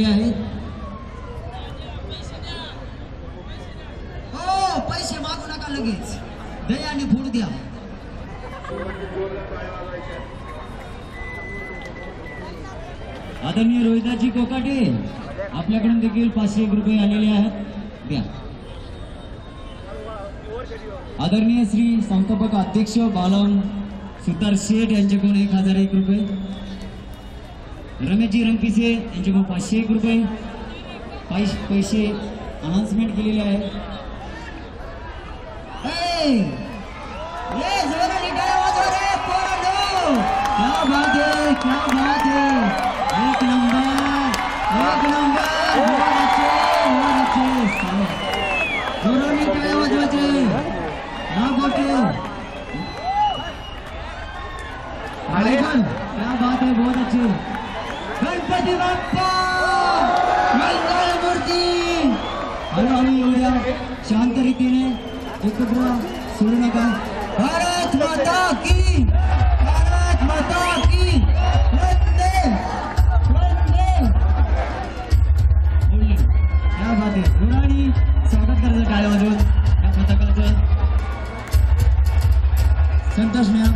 आहेत. हो, पैसे मागू नका, लगेच दयाने फोड द्या. आदरणीय रोहिदाजी कोकाटे आपल्याकडून देखील 501 रुपये आलेले आहेत, द्या. आदरणीय श्री संस्थापक अध्यक्ष बालन सुतार शेठ यांच्याकडून 1001 रुपये. रमेशजी रंगपिसे यांच्याकडून 501 रुपये. पैसे अनाउन्समेंट केलेले आहे. क्या बात है, क्या बात है, एक नंबर, एक नंबर. बहुत अच्छे जोराने टाळ्या वाजवायचे. ना बोटे, क्या बात है, बहुत अच्छे. गणपती बाप्पा मंगल मूर्ती. हळूहळू एवढ्या शांत रीतीने एकत्र सोडू नका. भारत माता की, भारत माता की, वंदे वंदे. क्या बात आहे. जोराने स्वागत करायचं टाळ्या वाजवून या पथकाचं. संतोष मेहर